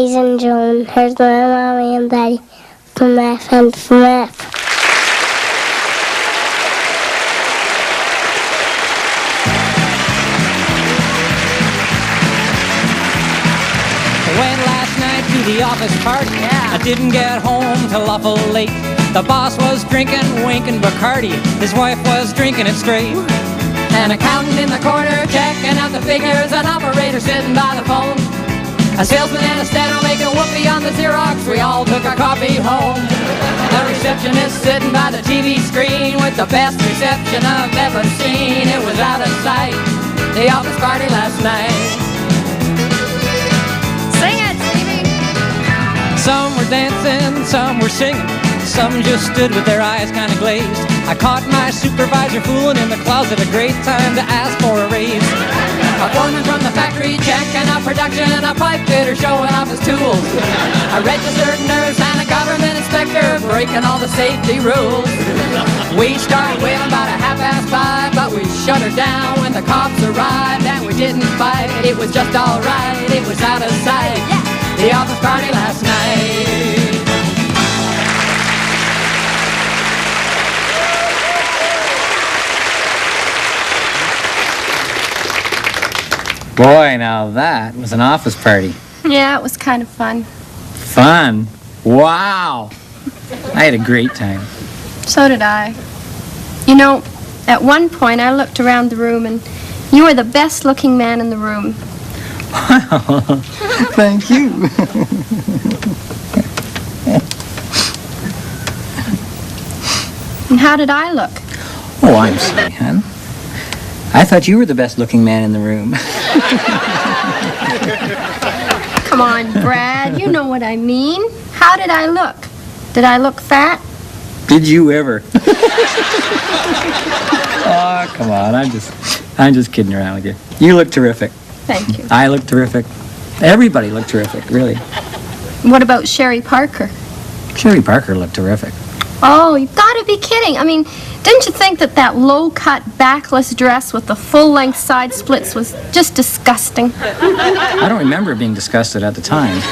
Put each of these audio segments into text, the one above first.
Daisy and Joan. Here's my mommy and daddy from F and from F. Went last night to the office party. I didn't get home till awful late. The boss was drinking, winking Bacardi. His wife was drinking it straight. An accountant in the corner checking out the figures. An operator sitting by the phone. A salesman and a steno making whoopee on the Xerox. We all took our coffee home. The receptionist sitting by the TV screen with the best reception I've ever seen. It was out of sight, the office party last night. Sing it, Stevie! Some were dancing, some were singing. Some just stood with their eyes kind of glazed. I caught my supervisor fooling in the closet. A great time to ask for a raise. A foreman from the factory checking out production. A pipe fitter showing off his tools. A registered nurse and a government inspector breaking all the safety rules. We started wailing about 5:30, but we shut her down when the cops arrived. And we didn't fight, it was just alright. It was out of sight, the office party last night. Boy, now that was an office party. Yeah, it was kind of fun. Fun? Wow! I had a great time. So did I. You know, at one point I looked around the room and you were the best looking man in the room. Wow. Thank you. And how did I look? Oh, I'm sorry, hon. I thought you were the best looking man in the room. Come on, Brad, you know what I mean. How did I look? Did I look fat? Did you ever? Oh, come on. I'm just kidding around with you. You look terrific. Thank you. I look terrific. Everybody looked terrific, really. What about Sherry Parker? Sherry Parker looked terrific. Oh, you've got to be kidding. I mean, didn't you think that low-cut, backless dress with the full-length side splits was just disgusting? I don't remember being disgusted at the time.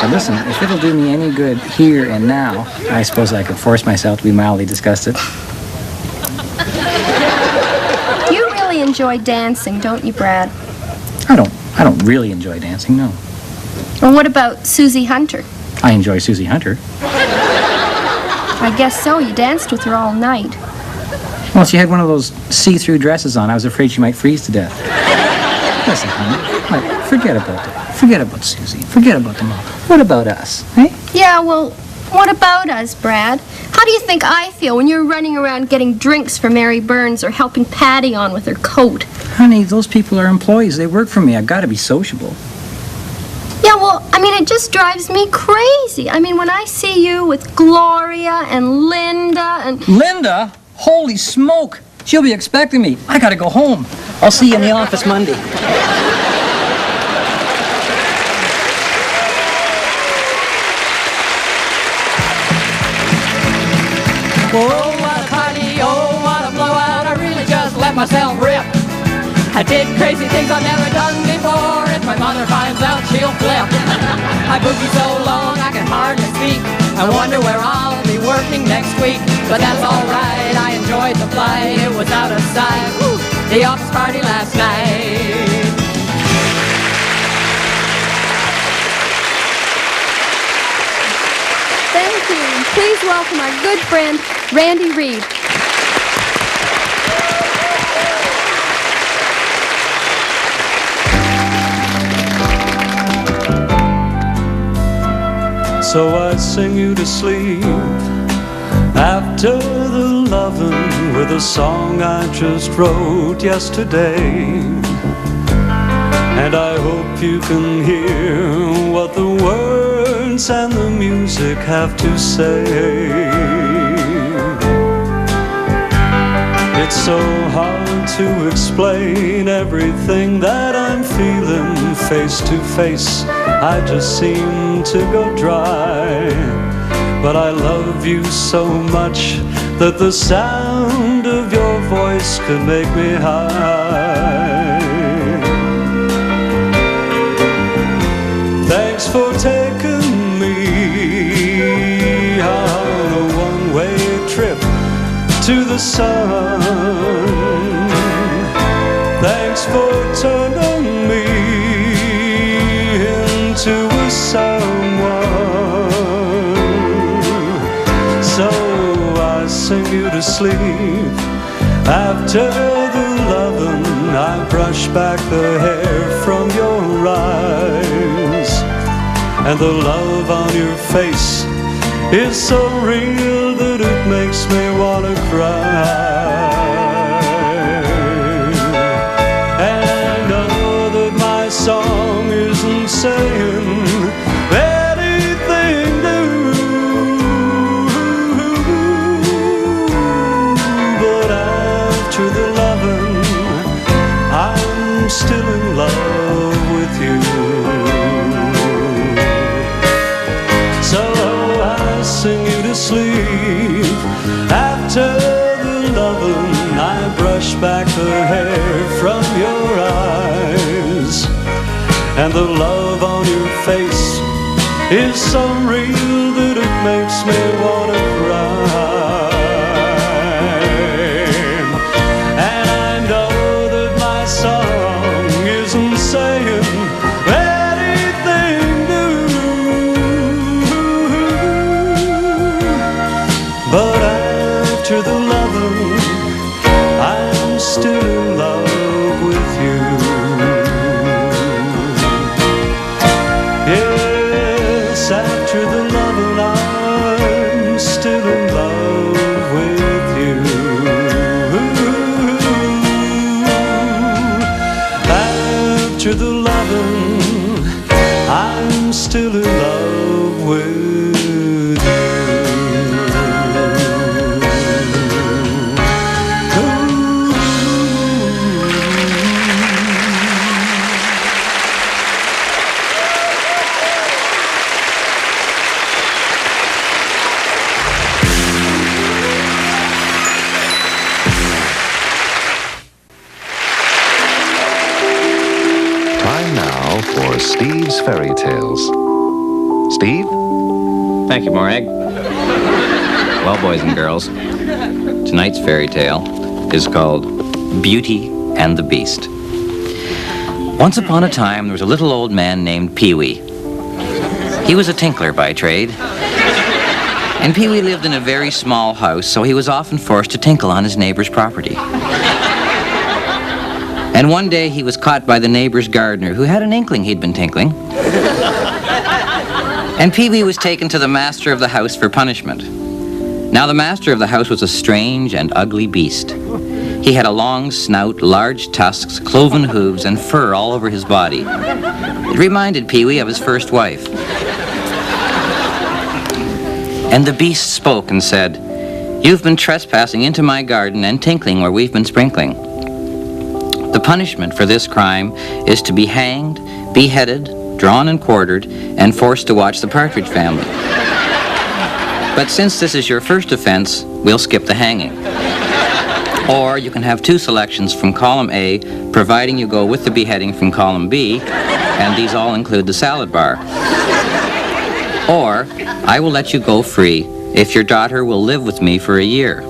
But listen, if it'll do me any good here and now, I suppose I could force myself to be mildly disgusted. You really enjoy dancing, don't you, Brad? I don't really enjoy dancing, no. Well, what about Susie Hunter? I enjoy Susie Hunter. I guess so. You danced with her all night. Well, she had one of those see-through dresses on. I was afraid she might freeze to death. Listen, honey, forget about that. Forget about Susie. Forget about them all. What about us, eh? Yeah, well, what about us, Brad? How do you think I feel when you're running around getting drinks for Mary Burns or helping Patty on with her coat? Honey, those people are employees. They work for me. I've got to be sociable. Yeah, well, I mean, it just drives me crazy. I mean, when I see you with Gloria and Linda and... Linda? Holy smoke! She'll be expecting me. I gotta go home. I'll see you in the office Monday. Oh, what a party, oh, what a blowout. I really just let myself rip. I did crazy things I've never done before. If my mother finds out, she'll flip. I boogie so long I can hardly speak. I wonder where I'll be working next week. But that's alright, I enjoyed the flight. It was out of sight. Woo. The office party last night. Thank you. Please welcome our good friend, Randy Reed. So I sing you to sleep after the lovin' with a song I just wrote yesterday. And I hope you can hear what the words and the music have to say. It's so hard to explain everything that I'm feeling face to face. I just seem to go dry. But I love you so much that the sound of your voice could make me high. Thanks for taking me on a one-way trip to the sun. Thanks for turning me into a someone. So I sing you to sleep. After the lovin', I brush back the hair from your eyes, and the love on your face is so real that it makes me wanna cry. And I know that my song isn't saying anything new, but after the lovin', I'm still in love with you. So I sing you to sleep. After the lovin', I brush back the hair from your eyes, and the love on your face is so real that it makes me wanna cry. And I know that my song isn't saying anything new, but after the lovin', I'm still in love with you. Yes, after the lovin', I'm still in love with you. After the lovin', I'm still in love with you. Time now for Steve's Fairy Tales. Steve? Thank you, Morag. Well, boys and girls, tonight's fairy tale is called Beauty and the Beast. Once upon a time, there was a little old man named Pee-wee. He was a tinkler by trade. And Pee-wee lived in a very small house, so he was often forced to tinkle on his neighbor's property. And one day he was caught by the neighbor's gardener, who had an inkling he'd been tinkling. And Pee-wee was taken to the master of the house for punishment. Now the master of the house was a strange and ugly beast. He had a long snout, large tusks, cloven hooves, and fur all over his body. It reminded Pee-wee of his first wife. And the beast spoke and said, "You've been trespassing into my garden and tinkling where we've been sprinkling. The punishment for this crime is to be hanged, beheaded, drawn and quartered, and forced to watch the Partridge Family. But since this is your first offense, we'll skip the hanging. Or you can have two selections from column A, providing you go with the beheading from column B, and these all include the salad bar. Or I will let you go free if your daughter will live with me for a year."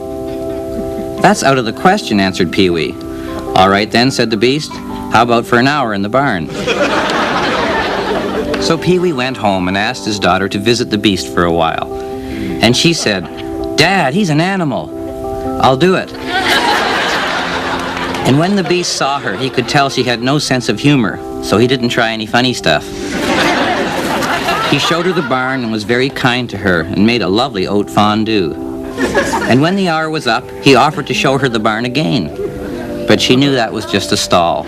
"That's out of the question," answered Pee-wee. "All right then," said the beast. "How about for an hour in the barn?" So Pee-wee went home and asked his daughter to visit the beast for a while. And she said, "Dad, he's an animal. I'll do it." And when the beast saw her, he could tell she had no sense of humor, so he didn't try any funny stuff. He showed her the barn and was very kind to her and made a lovely oat fondue. And when the hour was up, he offered to show her the barn again. But she knew that was just a stall.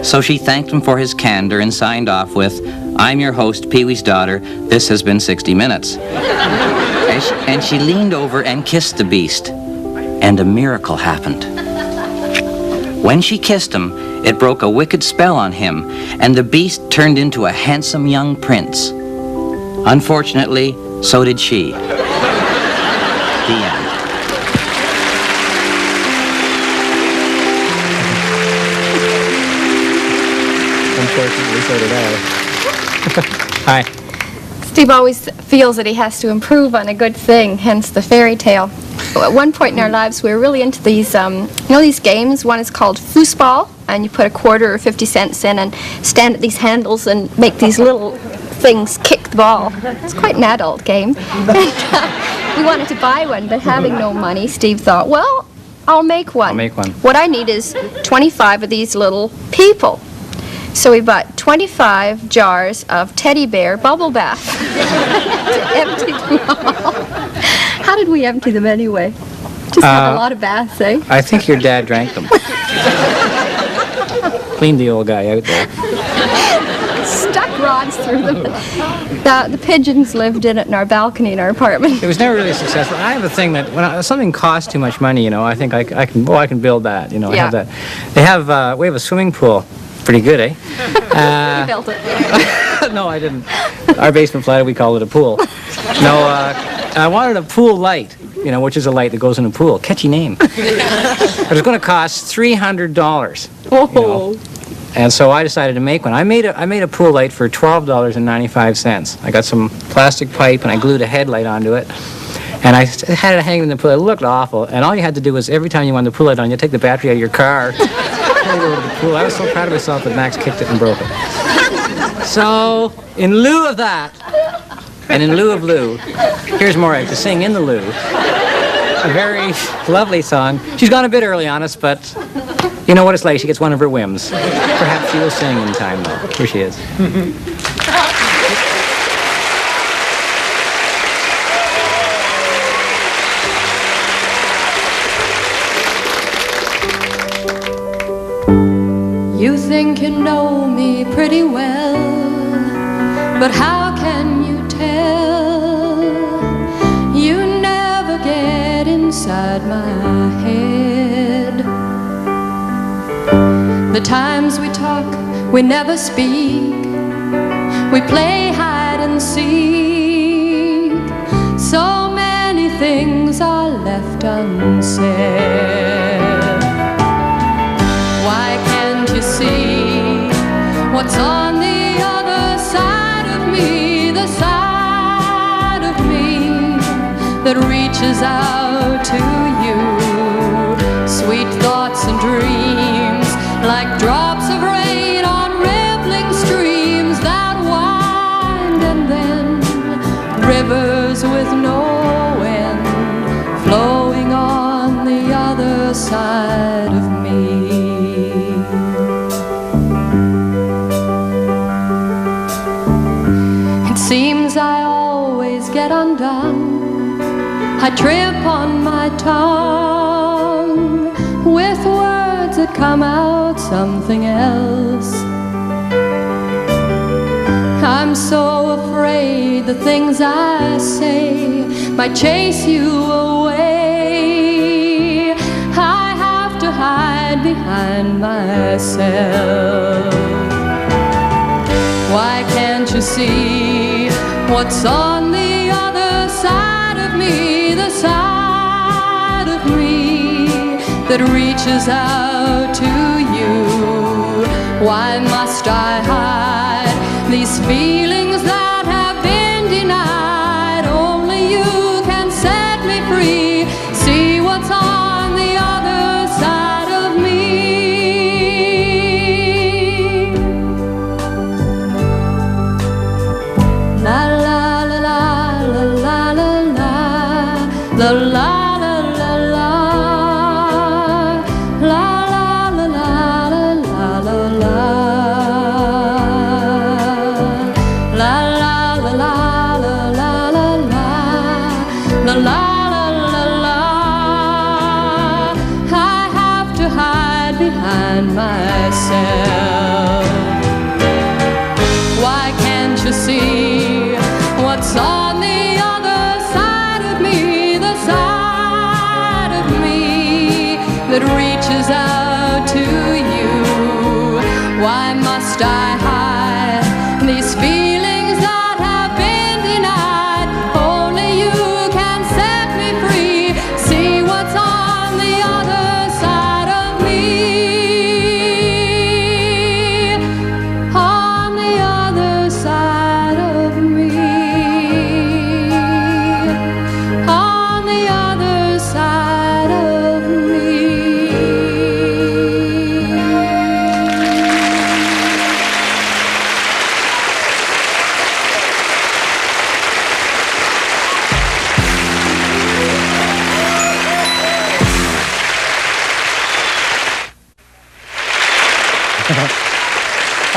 So she thanked him for his candor and signed off with, "I'm your host, Pee-wee's daughter. This has been 60 minutes. And she leaned over and kissed the beast. And a miracle happened. When she kissed him, it broke a wicked spell on him, and the beast turned into a handsome young prince. Unfortunately, so did she. The end. Unfortunately, so did I. Hi. Steve always feels that he has to improve on a good thing, hence the fairy tale. At one point in our lives, we were really into these, these games. One is called foosball, and you put a quarter or 50 cents in and stand at these handles and make these little things kick the ball. It's quite an adult game. We wanted to buy one, but having no money, Steve thought, well, I'll make one. I'll make one. What I need is 25 of these little people. So we bought 25 jars of teddy bear bubble bath to empty them all. How did we empty them anyway? Just had a lot of baths, eh? I think your dad drank them. Cleaned the old guy out there. Stuck rods through them. The pigeons lived in it in our balcony in our apartment. It was never really successful. I have a thing that when something costs too much money, I think I can build that. I have that. We have a swimming pool. Pretty good, eh? You built it. No, I didn't. Our basement flat, we call it a pool. No, I wanted a pool light, which is a light that goes in a pool. Catchy name. It was going to cost $300. Oh. And so I decided to make one. I made a pool light for $12.95. I got some plastic pipe and I glued a headlight onto it. And I had it hanging in the pool. It looked awful. And all you had to do was every time you wanted the pool light on, you take the battery out of your car, carry it over to the pool. I was so proud of myself that Max kicked it and broke it. So, in lieu of that, and in lieu of Lou, here's Morag to sing in the Lou. A very lovely song. She's gone a bit early on us, but you know what it's like. She gets one of her whims. Perhaps she will sing in time, though. Here she is. You think you know me pretty well, but how can you tell? You never get inside my head. The times we talk, we never speak. We play hide and seek. So many things are left unsaid. Why can't you see what's on the other side of me, the side of me that reaches out to you? Sweet thoughts and dreams, like drops of rain on rippling streams that wind and then rivers with no end, flowing on the other side of me. Seems I always get undone. I trip on my tongue with words that come out something else. I'm so afraid the things I say might chase you away. I have to hide behind myself. Why can't you see what's on the other side of me, the side of me that reaches out to you? Why must I hide these feelings that have been denied? Only you can set me free. See what's on the other side of me. La la la la la la la la la. Myself. Why can't you see what's on the other side of me, the side of me that reaches out to you? Why must I hide these feelings that have been denied? Only you can set me free. See what's on the other side of me. Oh,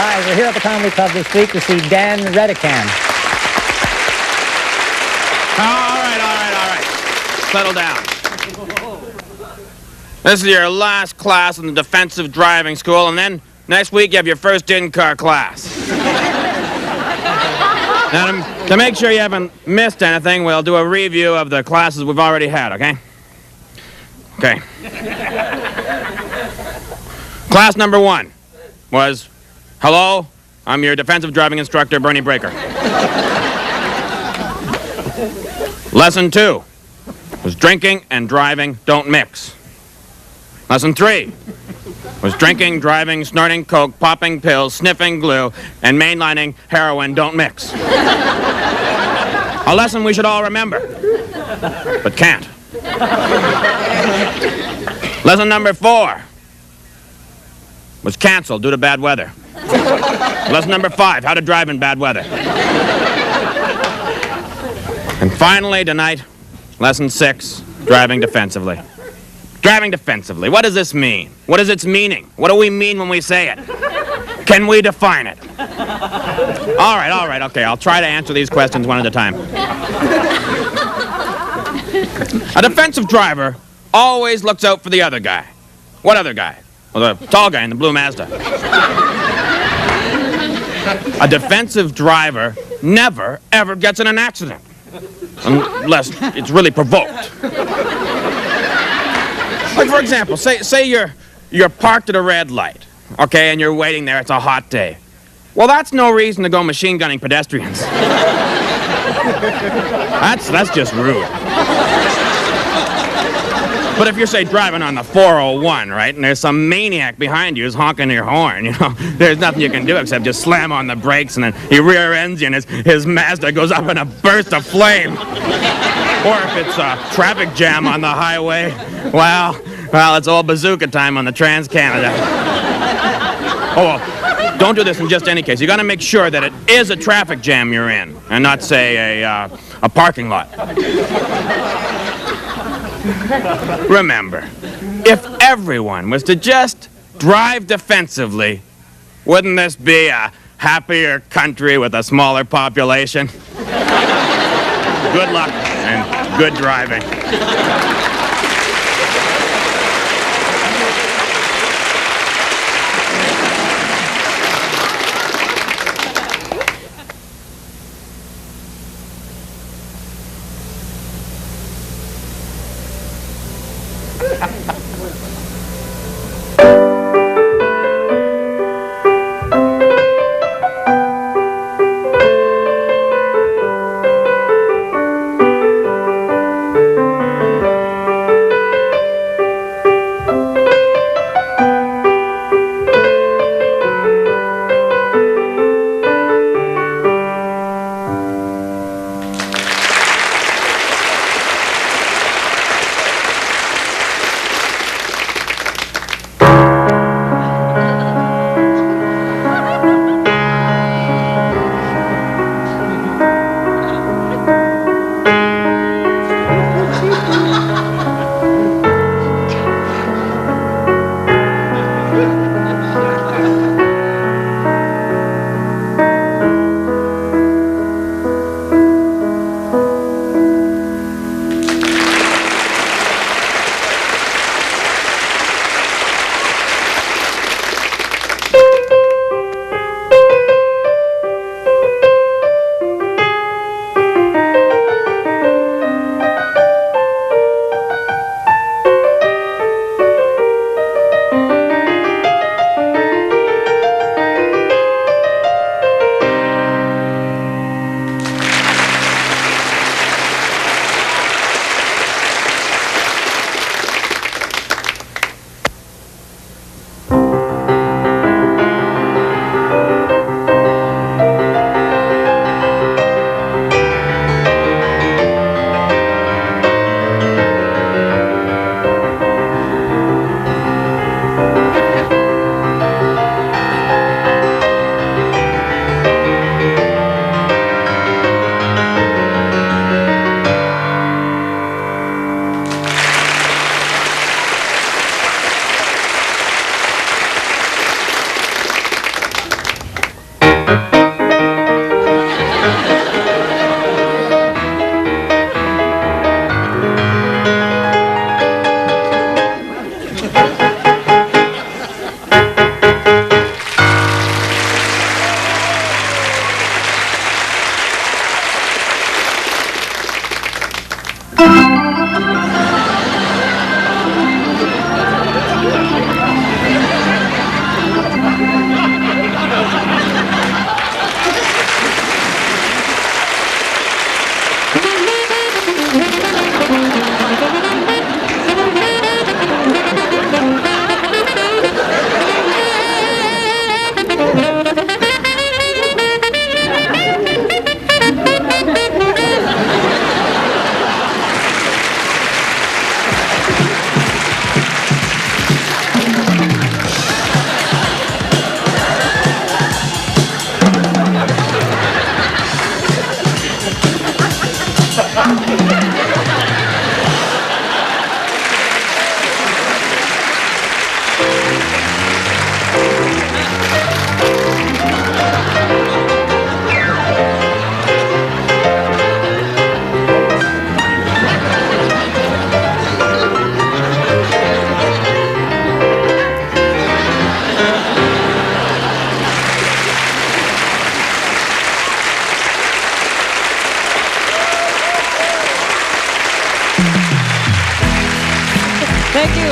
Hi, we're here at the Comedy Club this week to see Dan Redican. All right. Settle down. This is your last class in the defensive driving school, and then next week you have your first in-car class. Now, to make sure you haven't missed anything, we'll do a review of the classes we've already had, okay? Okay. Class number 1 was, hello, I'm your defensive driving instructor, Bernie Breaker. Lesson 2 was drinking and driving don't mix. Lesson 3 was drinking, driving, snorting coke, popping pills, sniffing glue, and mainlining heroin don't mix. A lesson we should all remember, but can't. Lesson number 4 was canceled due to bad weather. Lesson number 5, how to drive in bad weather. And finally tonight, lesson 6, driving defensively. Driving defensively. What does this mean? What is its meaning? What do we mean when we say it? Can we define it? All right, okay, I'll try to answer these questions one at a time. A defensive driver always looks out for the other guy. What other guy? Well, the tall guy in the blue Mazda. A defensive driver never, ever gets in an accident. Unless it's really provoked. Like, for example, say you're parked at a red light, okay, and you're waiting there, it's a hot day. Well, that's no reason to go machine gunning pedestrians. That's just rude. But if you're, say, driving on the 401, right, and there's some maniac behind you who's honking your horn, you know, there's nothing you can do except just slam on the brakes, and then he rear ends you, and his Mazda goes up in a burst of flame. Or if it's a traffic jam on the highway, well, it's all bazooka time on the Trans-Canada. Oh, well, don't do this in just any case. You got to make sure that it is a traffic jam you're in, and not, say, a parking lot. Remember, if everyone was to just drive defensively, wouldn't this be a happier country with a smaller population? Good luck and good driving.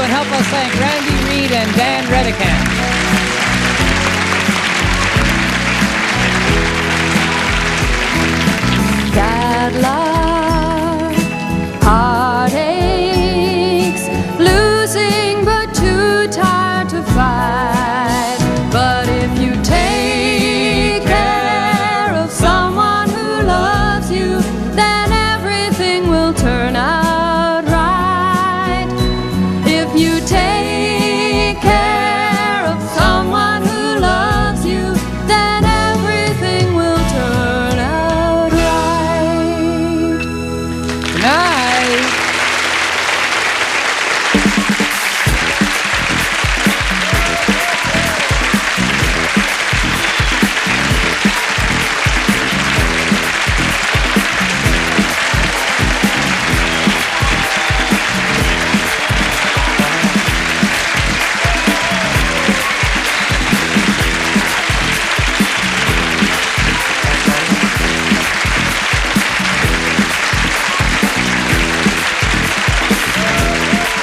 and help us thank Randy Reed and Dan Redican.